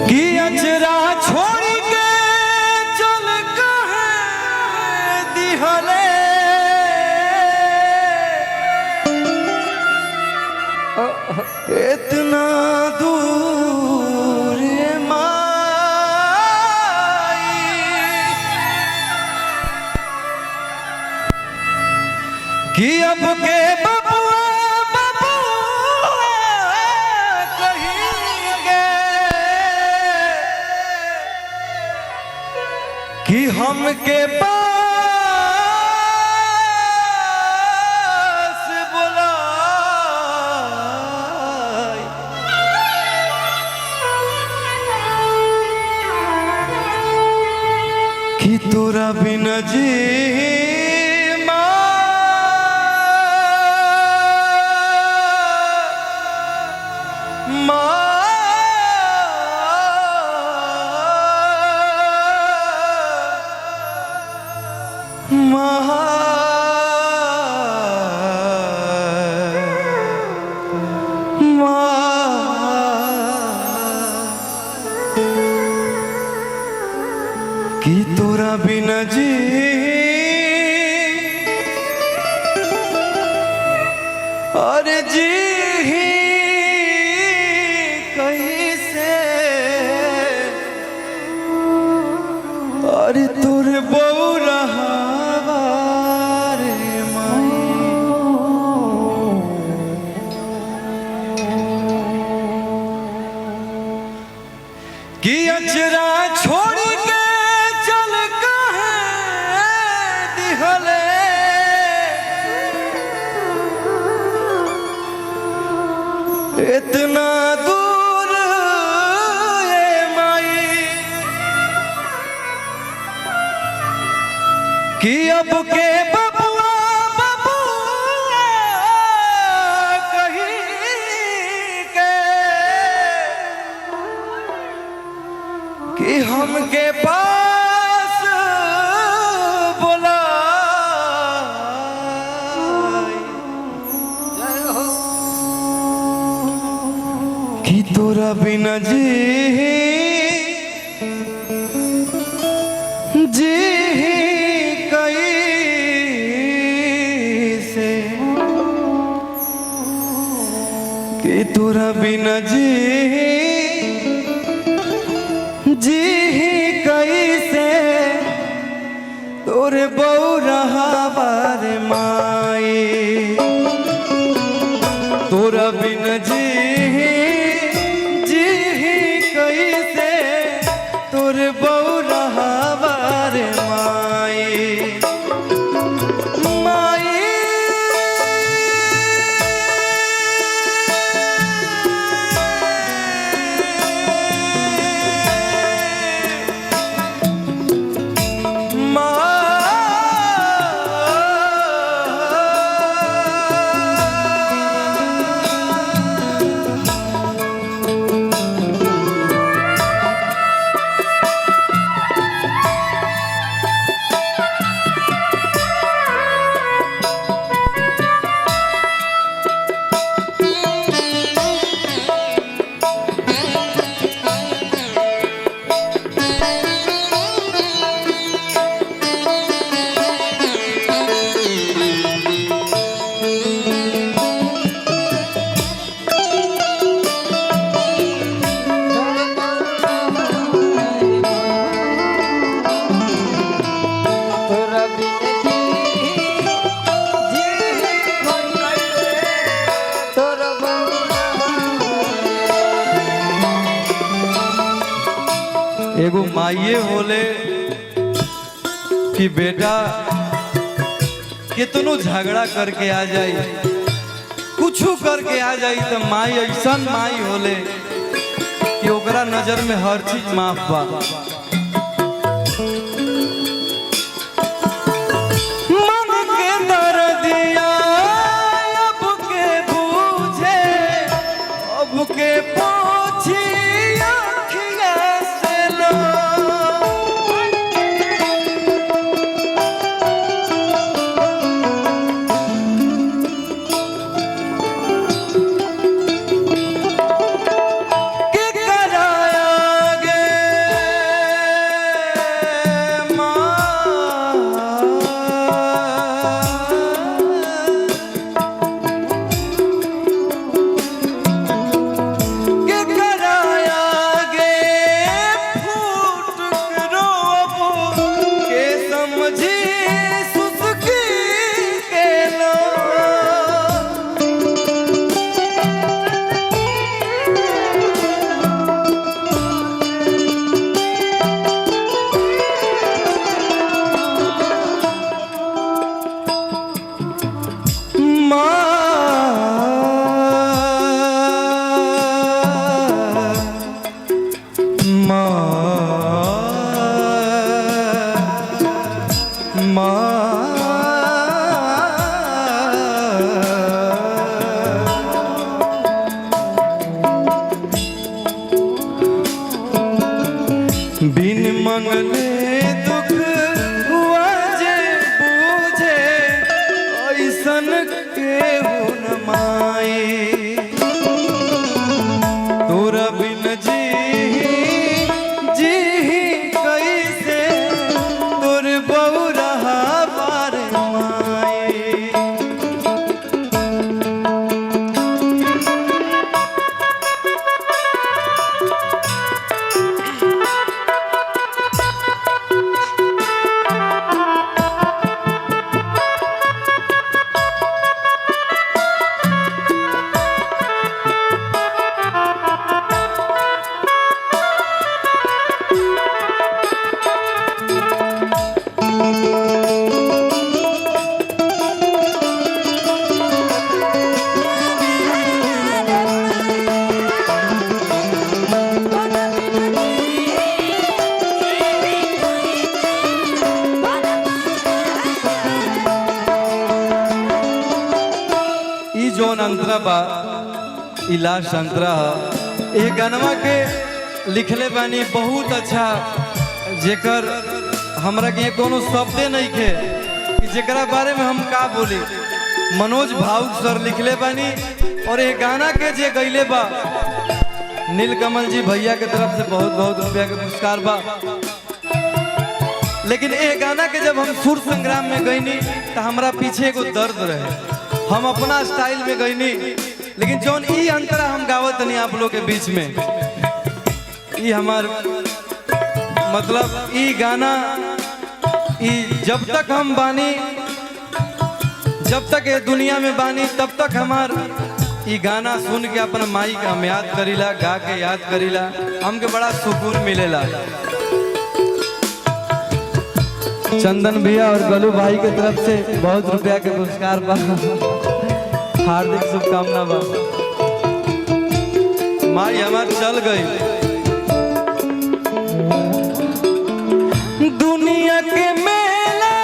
कि अजरा छोड़ के चल कहे दिहले इतना दूर माई कि अब के बबुआ कहेंगे कि हमके पास बुलाए कि तोरा बिना जी कि तोरा बिना जी और जी कैसे अरे तोरे बहू रहा कि अजरा छोड़ के चल कहे दिहले इतना दूर ये माई कि अब के बबुआ बबुआ कहीं के कि हमके पास बुलाए कि तोरा बिना जी कैसे कि तोरा बिना जी कैसे तोरे बहू रहा बार माई तोरा बिन जी कैसे तोरे बहू रहा बार माई एगो माइये होले कि बेटा कितनो झगड़ा करके आ जाई कुछ करके आ जाई तो माई ऐसा माई होले कि ओकरा नजर में हर चीज माफ बा। मन के दर्दिया अब के बूझे अब के पोछी मंगले दुख हुआ जे बूझे ऐसन केहू न माई तोरा बिन जी कैसे तोर बौरहा बार माई। जोन अंतरा बा इलाश अंतरा ये गानवा के लिखले बानी बहुत अच्छा जेकर हमरा के कोनो शब्दे नहीं खे कि जेकरा बारे में हम का बोली। मनोज भावुक सर लिखले बानी और ये गाना के जे गईले बा नीलकमल जी भैया के तरफ से बहुत बहुत रुपया के पुरस्कार बा। लेकिन ये गाना के जब हम सुर संग्राम में गईनी तो हमरा पीछे एगो दर्द रहे, हम अपना स्टाइल में गईनी। लेकिन जौन ई अंतरा हम गावत नहीं आप लोग के बीच में ई हमार मतलब ई गाना ई जब तक हम बानी जब तक ये दुनिया में बानी तब तक हमार ई गाना सुन के अपना माई का हम याद करीला, गा के याद करीला, हमके बड़ा सुकून मिलेला। चंदन भैया और गलू भाई के तरफ से बहुत रुपया के पुरस्कार बा, हार्दिक शुभकामना बा। माई हमार चल गई दुनिया के मेला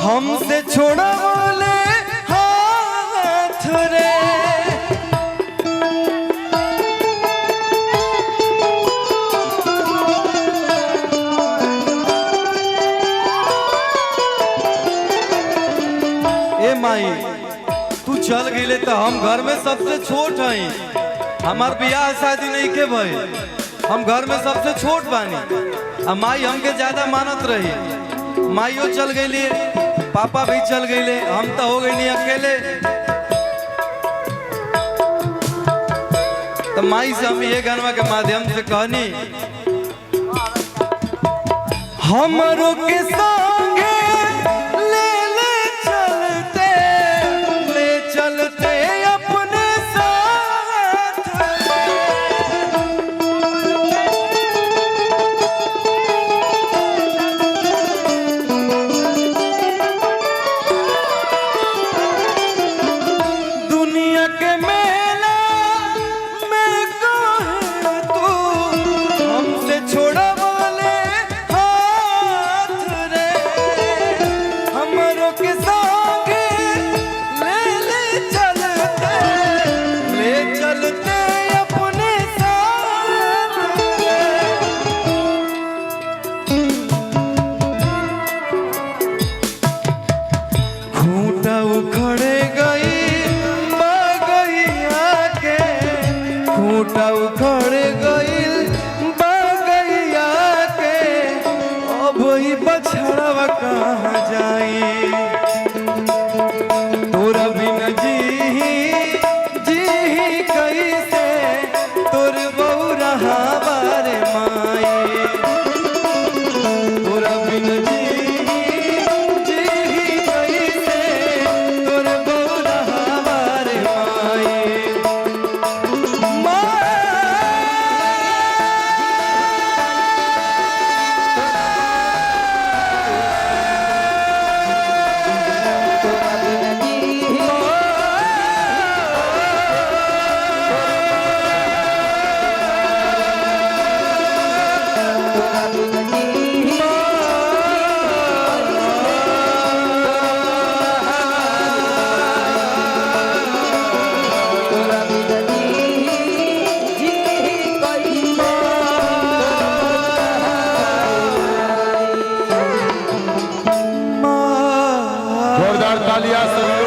हमसे छोड़ा बोले हाथ रे। ए माई तू चल गईले तो हम घर में सबसे छोट हई, हमार बियाह शादी नहीं के भाई, हम घर में सबसे छोट बानी। माई हमके ज्यादा मानत रही, माइयो चल गई, पापा भी चल गए, हम तो हो गए नहीं अकेले। तो माई से हम ये गानवा के माध्यम से कहनी हमरों के संगे ले चलते अपने साथ। दुनिया के मेला में कहे तू हमसे छोड़ा बोले हाथ रे। हमरों के संगे ले चलते अपने साथ रे। खूंटा उखड़े गई बगैया के, खूंटा उखड़ गई बगैया के, अब ही बछड़वा कहाँ जाई। तोरा बिन जी कैसे तोर बौरहा बारे माई। तोरा बिन जी कैसे तोर बौरहा बारे माई। तालियां